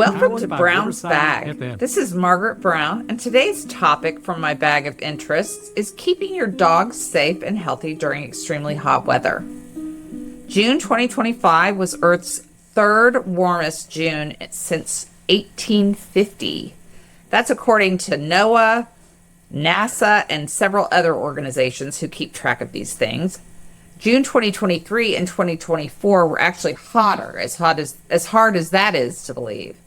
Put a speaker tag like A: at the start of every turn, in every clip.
A: Welcome to Brown's Bag. This is Margaret Brown, and today's topic from my bag of interests is keeping your dog safe and healthy during extremely hot weather. June 2025 was Earth's third warmest June since 1850. That's according to NOAA, NASA, and several other organizations who keep track of these things. June 2023 and 2024 were actually hotter, as hard as that is to believe.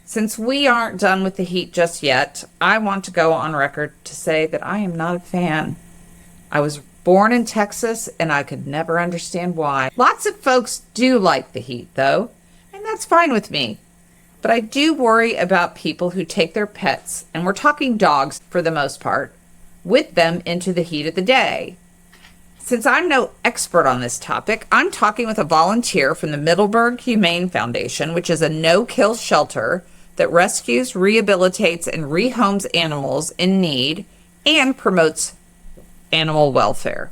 A: Since we aren't done with the heat just yet, I want to go on record to say that I am not a fan. I was born in Texas, and I could never understand why. Lots of folks do like the heat, though, and that's fine with me. But I do worry about people who take their pets, and we're talking dogs for the most part, with them into the heat of the day. Since I'm no expert on this topic, I'm talking with a volunteer from the Middleburg Humane Foundation, which is a no-kill shelter that rescues, rehabilitates, and rehomes animals in need and promotes animal welfare.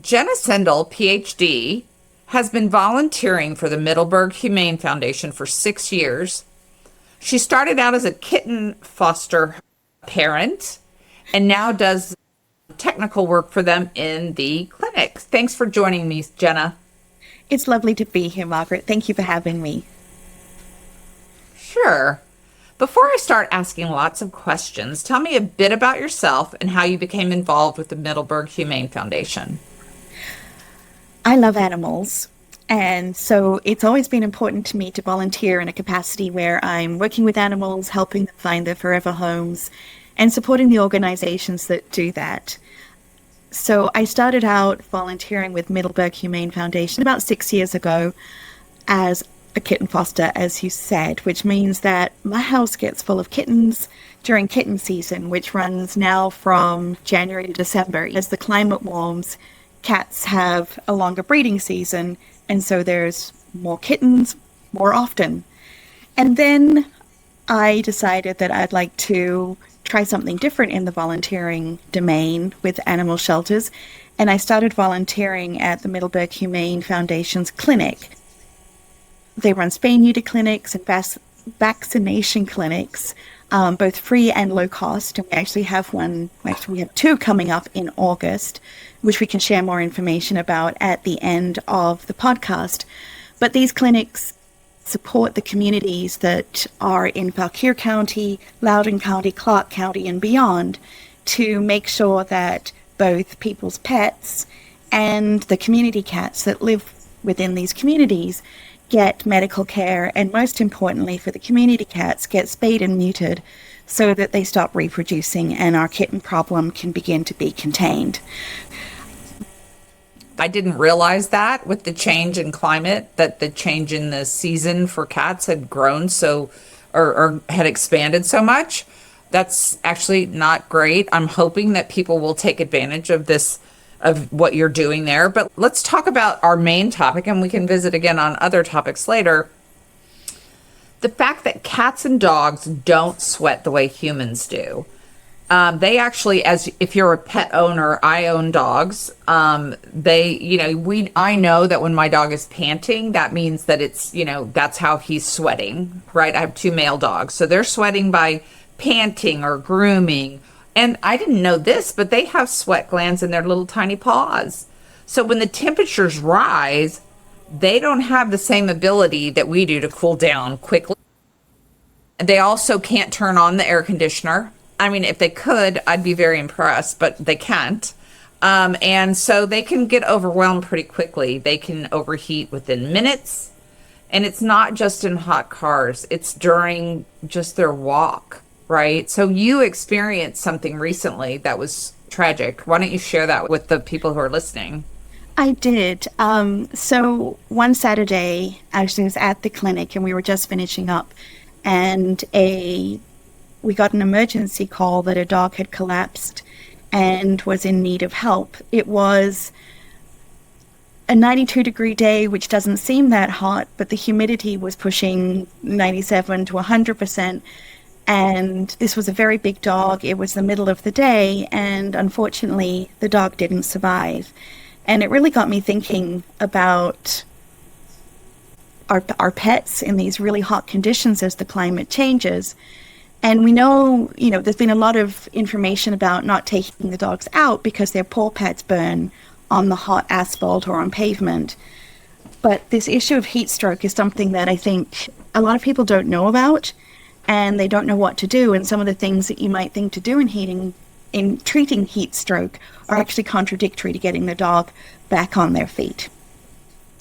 A: Jenna Sindle, PhD, has been volunteering for the Middleburg Humane Foundation for 6 years. She started out as a kitten foster parent and now does technical work for them in the clinic. Thanks for joining me, Jenna.
B: It's lovely to be here, Margaret. Thank you for having me.
A: Sure. Before I start asking lots of questions, tell me a bit about yourself and how you became involved with the Middleburg Humane Foundation.
B: I love animals, and so it's always been important to me to volunteer in a capacity where I'm working with animals, helping them find their forever homes, and supporting the organizations that do that. So I started out volunteering with Middleburg Humane Foundation about 6 years ago as a kitten foster, as you said, which means that my house gets full of kittens during kitten season, which runs now from January to December. As the climate warms, cats have a longer breeding season, and so there's more kittens more often. And then I decided that I'd like to try something different in the volunteering domain with animal shelters, and I started volunteering at the Middleburg Humane Foundation's clinic. They run spay-neuter clinics and vaccination clinics, both free and low cost, and we actually have we have two coming up in August, which we can share more information about at the end of the podcast. But these clinics support the communities that are in Fauquier County, Loudoun County, Clark County, and beyond to make sure that both people's pets and the community cats that live within these communities get medical care, and most importantly for the community cats, get spayed and neutered so that they stop reproducing and our kitten problem can begin to be contained.
A: I didn't realize that with the change in climate, that the change in the season for cats had grown or had expanded so much. That's actually not great. I'm hoping that people will take advantage of this, of what you're doing there. But let's talk about our main topic, and we can visit again on other topics later. The fact that cats and dogs don't sweat the way humans do. They actually, if you're a pet owner, I own dogs. I know that when my dog is panting, that means that it's, that's how he's sweating, right? I have two male dogs. So they're sweating by panting or grooming. And I didn't know this, but they have sweat glands in their little tiny paws. So when the temperatures rise, they don't have the same ability that we do to cool down quickly. They also can't turn on the air conditioner. I mean, if they could, I'd be very impressed, but they can't. And so they can get overwhelmed pretty quickly. They can overheat within minutes. And it's not just in hot cars. It's during just their walk, right? So you experienced something recently that was tragic. Why don't you share that with the people who are listening?
B: I did. So one Saturday, actually, I was at the clinic and we were just finishing up. And we got an emergency call that a dog had collapsed and was in need of help. It was a 92-degree day, which doesn't seem that hot, but the humidity was pushing 97 to 100%. And this was a very big dog. It was the middle of the day, and unfortunately, the dog didn't survive. And it really got me thinking about our pets in these really hot conditions as the climate changes. And we know, there's been a lot of information about not taking the dogs out because their paw pads burn on the hot asphalt or on pavement. But this issue of heat stroke is something that I think a lot of people don't know about, and they don't know what to do. And some of the things that you might think to do in treating heat stroke are actually contradictory to getting the dog back on their feet.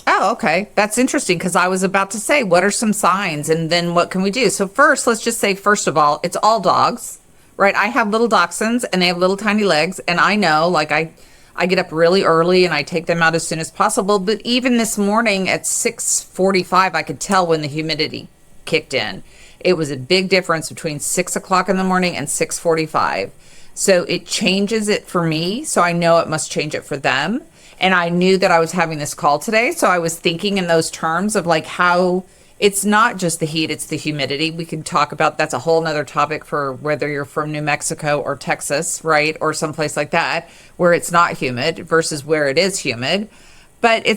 A: Oh, okay. That's interesting, because I was about to say, what are some signs and then what can we do? So first, let's just say, first of all, it's all dogs, right? I have little dachshunds and they have little tiny legs. And I know, like, I get up really early and I take them out as soon as possible. But even this morning at 6:45, I could tell when the humidity kicked in. It was a big difference between 6 o'clock in the morning and 6:45. So it changes it for me. So I know it must change it for them. And I knew that I was having this call today. So I was thinking in those terms of like how it's not just the heat, it's the humidity. We can talk about, that's a whole nother topic for whether you're from New Mexico or Texas, right? Or someplace like that, where it's not humid versus where it is humid. But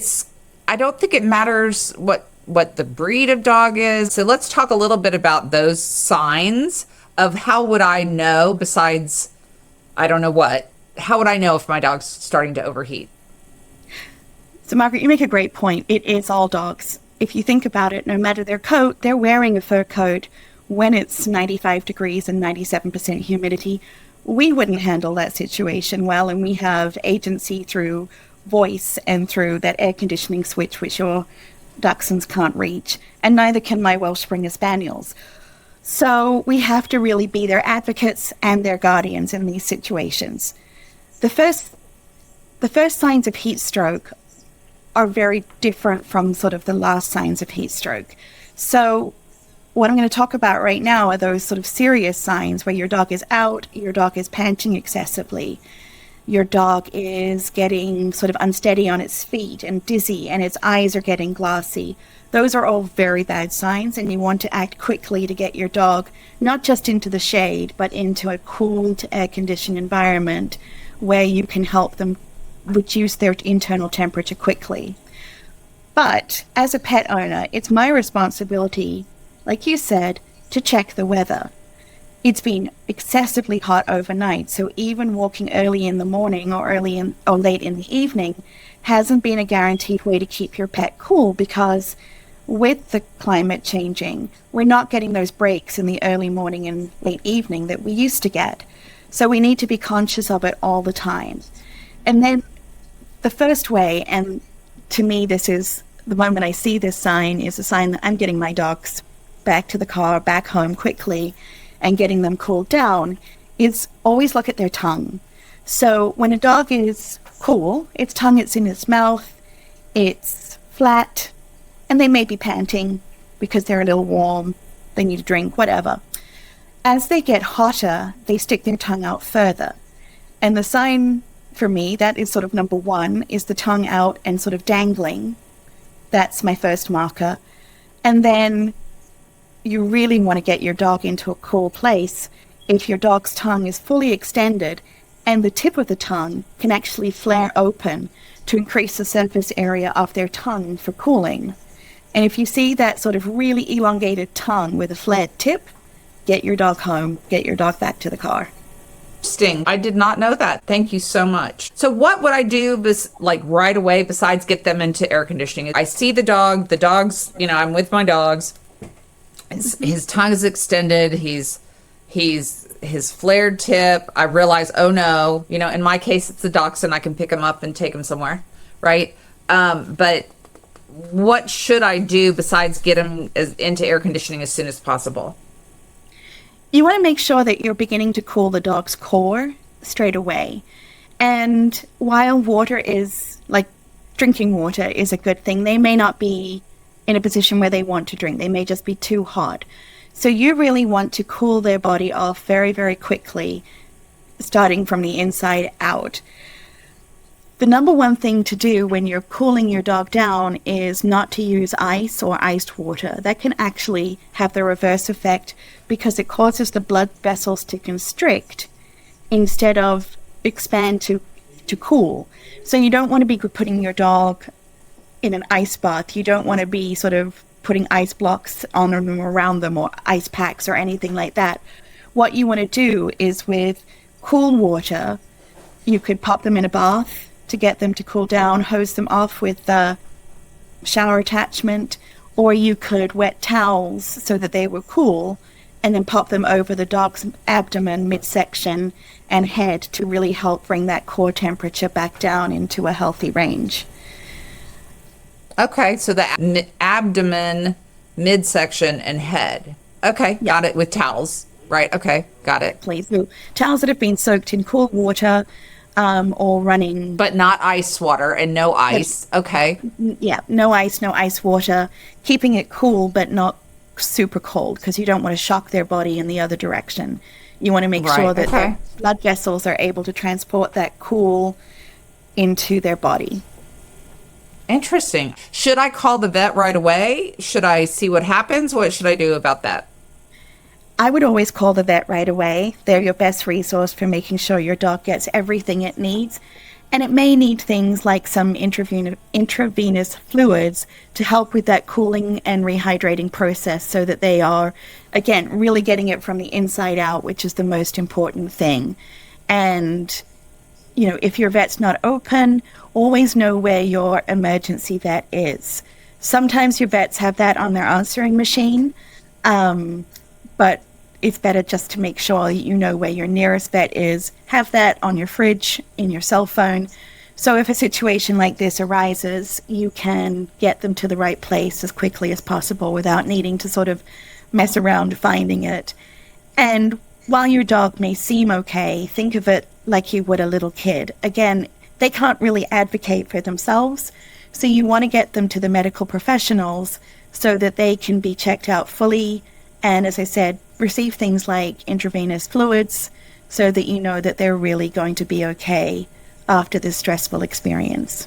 A: I don't think it matters what the breed of dog is. So let's talk a little bit about those signs of how would I know, besides, I don't know what, how would I know if my dog's starting to overheat?
B: So Margaret, you make a great point. It is all dogs. If you think about it, no matter their coat, they're wearing a fur coat when it's 95 degrees and 97% humidity. We wouldn't handle that situation well, and we have agency through voice and through that air conditioning switch, which your dachshunds can't reach, and neither can my Welsh Springer Spaniels. So we have to really be their advocates and their guardians in these situations. The first signs of heat stroke are very different from sort of the last signs of heat stroke. So what I'm going to talk about right now are those sort of serious signs where your dog is out, your dog is panting excessively, your dog is getting sort of unsteady on its feet and dizzy, and its eyes are getting glassy. Those are all very bad signs, and you want to act quickly to get your dog not just into the shade, but into a cooled, air-conditioned environment where you can help them reduce their internal temperature quickly. But as a pet owner, it's my responsibility, like you said, to check the weather. It's been excessively hot overnight, so even walking early in the morning or late in the evening hasn't been a guaranteed way to keep your pet cool, because with the climate changing, we're not getting those breaks in the early morning and late evening that we used to get. So we need to be conscious of it all the time. And then the first way, and to me this is the moment I see this sign, is a sign that I'm getting my dogs back to the car, back home quickly, and getting them cooled down, is always look at their tongue. So when a dog is cool, its tongue is in its mouth, it's flat, and they may be panting because they're a little warm, they need a drink, whatever. As they get hotter, they stick their tongue out further. And the sign for me, that is sort of number one, is the tongue out and sort of dangling. That's my first marker. And then you really want to get your dog into a cool place if your dog's tongue is fully extended and the tip of the tongue can actually flare open to increase the surface area of their tongue for cooling. And if you see that sort of really elongated tongue with a flared tip, get your dog home, get your dog back to the car.
A: Interesting. I did not know that. Thank you so much. So what would I do right away besides get them into air conditioning? I see the dog's, I'm with my dogs. His tongue is extended. His flared tip. I realize, oh no, in my case, it's the dachshund. I can pick him up and take him somewhere. Right. But what should I do besides get him into air conditioning as soon as possible?
B: You want to make sure that you're beginning to cool the dog's core straight away. And while water is, like drinking water is a good thing, they may not be in a position where they want to drink. They may just be too hot. So you really want to cool their body off very, very quickly, starting from the inside out. The number one thing to do when you're cooling your dog down is not to use ice or iced water. That can actually have the reverse effect because it causes the blood vessels to constrict instead of expand to cool. So you don't want to be putting your dog in an ice bath. You don't want to be sort of putting ice blocks on them, around them, or ice packs or anything like that. What you want to do is with cool water, you could pop them in a bath to get them to cool down, hose them off with the shower attachment, or you could wet towels so that they were cool and then pop them over the dog's abdomen, midsection, and head to really help bring that core temperature back down into a healthy range.
A: Okay, so the abdomen, midsection, and head. Okay, got it, with towels, right? Okay, got it.
B: Please. So towels that have been soaked in cold water or running.
A: But not ice water and no ice. Okay.
B: Yeah, no ice water. Keeping it cool, but not super cold, because you don't want to shock their body in the other direction. You want to make sure that their blood vessels are able to transport that cool into their body.
A: Interesting. Should I call the vet right away? Should I see what happens? What should I do about that?
B: I would always call the vet right away. They're your best resource for making sure your dog gets everything it needs. And it may need things like some intravenous fluids to help with that cooling and rehydrating process, so that they are, again, really getting it from the inside out, which is the most important thing. And, you know, if your vet's not open, always know where your emergency vet is. Sometimes your vets have that on their answering machine, but it's better just to make sure you know where your nearest vet is. Have that on your fridge, in your cell phone. So if a situation like this arises, you can get them to the right place as quickly as possible without needing to sort of mess around finding it. And while your dog may seem okay, think of it like you would a little kid. Again, they can't really advocate for themselves, so you want to get them to the medical professionals so that they can be checked out fully, and, as I said, receive things like intravenous fluids so that you know that they're really going to be okay after this stressful experience.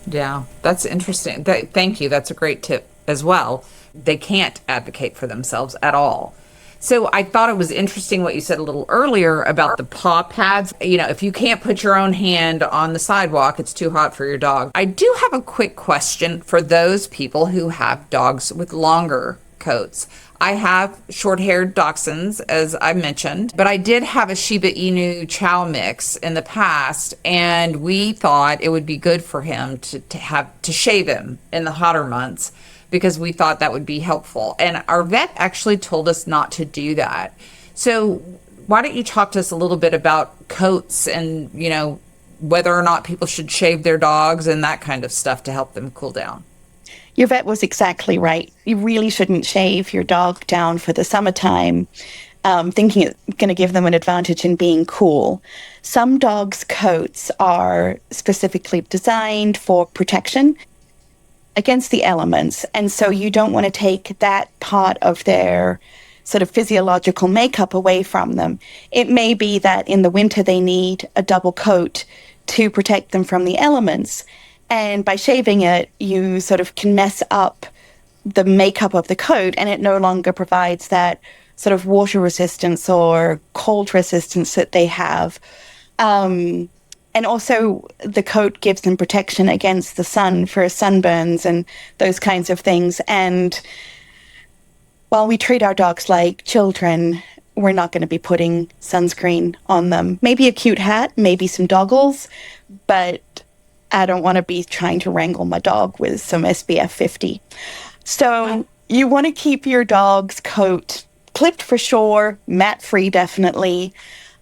A: Yeah, that's interesting. Thank you. That's a great tip as well. They can't advocate for themselves at all. So I thought it was interesting what you said a little earlier about the paw pads. You know, if you can't put your own hand on the sidewalk, it's too hot for your dog. I do have a quick question for those people who have dogs with longer coats. I have short-haired dachshunds, as I mentioned, but I did have a Shiba Inu Chow mix in the past, and we thought it would be good for him to shave him in the hotter months, because we thought that would be helpful. And our vet actually told us not to do that. So why don't you talk to us a little bit about coats and, you know, whether or not people should shave their dogs and that kind of stuff to help them cool down?
B: Your vet was exactly right. You really shouldn't shave your dog down for the summertime, thinking it's going to give them an advantage in being cool. Some dogs' coats are specifically designed for protection against the elements, and so you don't want to take that part of their sort of physiological makeup away from them. It may be that in the winter they need a double coat to protect them from the elements. And by shaving it, you sort of can mess up the makeup of the coat, and it no longer provides that sort of water resistance or cold resistance that they have. And also, the coat gives them protection against the sun for sunburns and those kinds of things. And while we treat our dogs like children, we're not going to be putting sunscreen on them. Maybe a cute hat, maybe some goggles, but I don't want to be trying to wrangle my dog with some SPF 50. So you want to keep your dog's coat clipped for sure, mat-free definitely,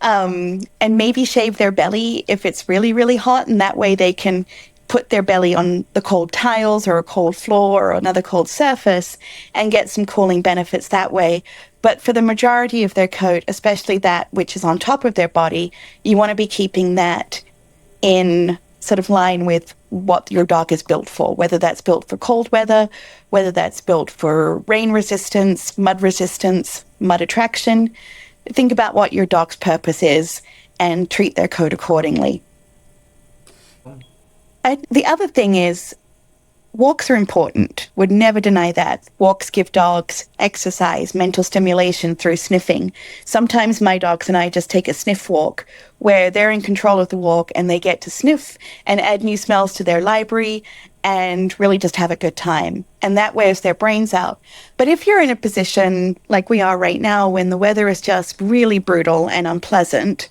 B: and maybe shave their belly if it's really, really hot, and that way they can put their belly on the cold tiles or a cold floor or another cold surface and get some cooling benefits that way. But for the majority of their coat, especially that which is on top of their body, you want to be keeping that in sort of line with what your dog is built for, whether that's built for cold weather, whether that's built for rain resistance, mud attraction. Think about what your dog's purpose is and treat their coat accordingly. The other thing is, walks are important. Would never deny that. Walks give dogs exercise, mental stimulation through sniffing. Sometimes my dogs and I just take a sniff walk where they're in control of the walk and they get to sniff and add new smells to their library. and really just have a good time. And that wears their brains out. But if you're in a position like we are right now, when the weather is just really brutal and unpleasant,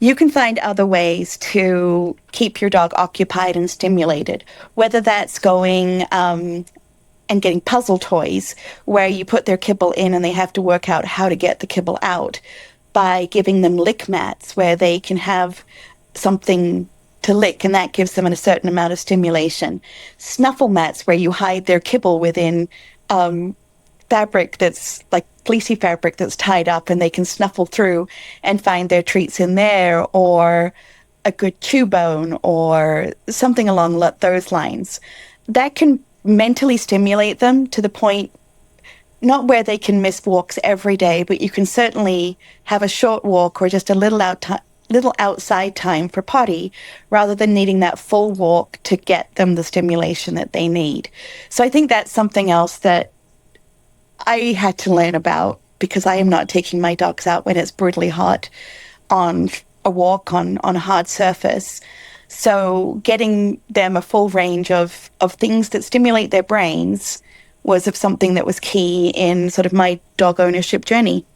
B: you can find other ways to keep your dog occupied and stimulated, whether that's going and getting puzzle toys where you put their kibble in and they have to work out how to get the kibble out, by giving them lick mats where they can have something to lick, and that gives them a certain amount of stimulation. Snuffle mats where you hide their kibble within fabric that's like fleecy fabric that's tied up, and they can snuffle through and find their treats in there, or a good chew bone or something along those lines. That can mentally stimulate them to the point, not where they can miss walks every day, but you can certainly have a short walk or just a little outside time for potty, rather than needing that full walk to get them the stimulation that they need. So I think that's something else that I had to learn about, because I am not taking my dogs out when it's brutally hot on a walk on a hard surface. So getting them a full range of things that stimulate their brains was of something that was key in sort of my dog ownership journey.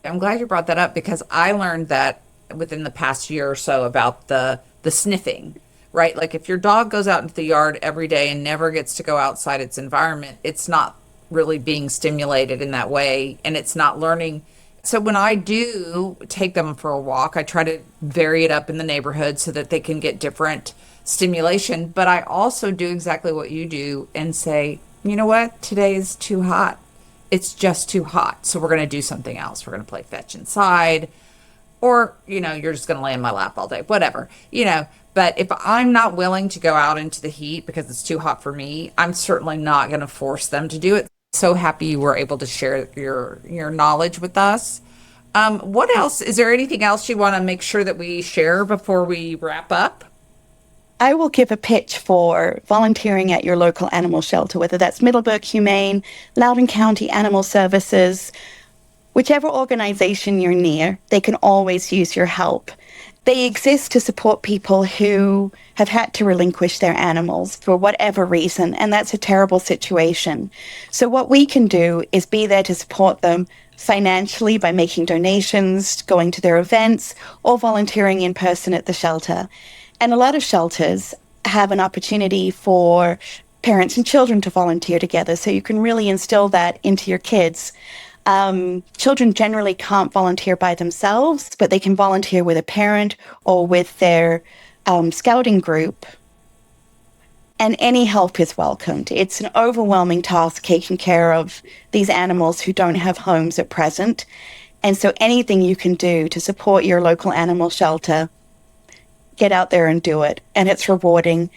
A: I'm glad you brought that up, because I learned that within the past year or so about the sniffing, right? Like if your dog goes out into the yard every day and never gets to go outside its environment, it's not really being stimulated in that way, and it's not learning. So when I do take them for a walk, I try to vary it up in the neighborhood so that they can get different stimulation. But I also do exactly what you do and say, you know what, today is too hot. It's just too hot. So we're going to do something else. We're going to play fetch inside, or, you're just going to lay in my lap all day, whatever, But if I'm not willing to go out into the heat because it's too hot for me, I'm certainly not going to force them to do it. So happy you were able to share your knowledge with us. What else? Is there anything else you want to make sure that we share before we wrap up?
B: I will give a pitch for volunteering at your local animal shelter, whether that's Middleburg Humane, Loudoun County Animal Services, whichever organization you're near. They can always use your help. They exist to support people who have had to relinquish their animals for whatever reason, and that's a terrible situation. So what we can do is be there to support them financially by making donations, going to their events, or volunteering in person at the shelter. And a lot of shelters have an opportunity for parents and children to volunteer together, so you can really instill that into your kids. Children generally can't volunteer by themselves, but they can volunteer with a parent or with their scouting group. And any help is welcomed. It's an overwhelming task taking care of these animals who don't have homes at present. And so anything you can do to support your local animal shelter, get out there and do it. And it's rewarding.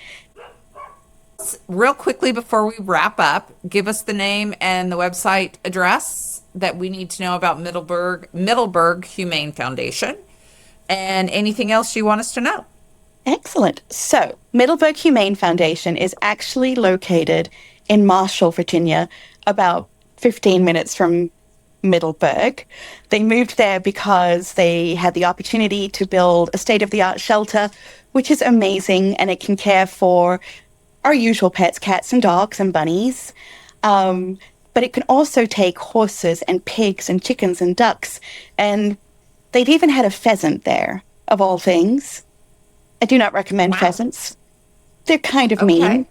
A: Real quickly before we wrap up, give us the name and the website address that we need to know about Middleburg Humane Foundation, and anything else you want us to know.
B: Excellent. So Middleburg Humane Foundation is actually located in Marshall, Virginia, about 15 minutes from Middleburg. They moved there because they had the opportunity to build a state-of-the-art shelter, which is amazing, and it can care for our usual pets, cats and dogs and bunnies. But it can also take horses and pigs and chickens and ducks. And they've even had a pheasant there, of all things. I do not recommend pheasants. They're kind of mean.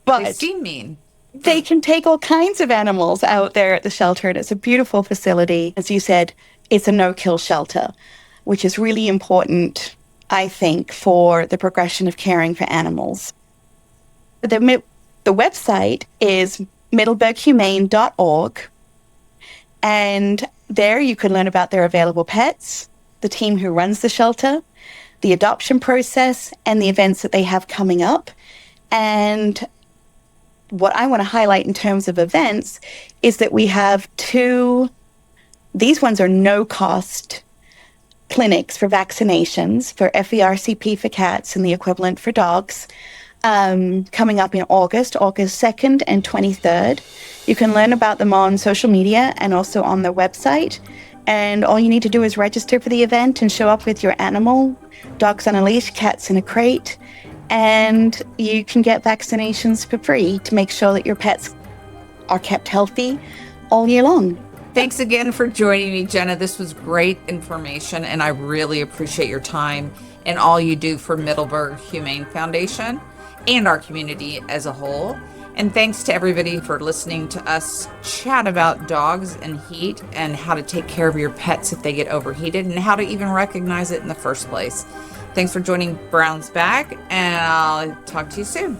B: But
A: they seem mean.
B: They can take all kinds of animals out there at the shelter, and it's a beautiful facility. As you said, it's a no-kill shelter, which is really important, I think, for the progression of caring for animals. The website is middleburghumane.org, and there you can learn about their available pets, the team who runs the shelter, the adoption process, and the events that they have coming up. And what I want to highlight in terms of events is that we have these ones are no-cost clinics for vaccinations for FERCP for cats and the equivalent for dogs, coming up in August 2nd and 23rd. You can learn about them on social media and also on their website. And all you need to do is register for the event and show up with your animal, dogs on a leash, cats in a crate, and you can get vaccinations for free to make sure that your pets are kept healthy all year long.
A: Thanks again for joining me, Jenna. This was great information, and I really appreciate your time and all you do for Middleburg Humane Foundation and our community as a whole. And thanks to everybody for listening to us chat about dogs and heat and how to take care of your pets if they get overheated and how to even recognize it in the first place. Thanks for joining Brown's Bag, and I'll talk to you soon.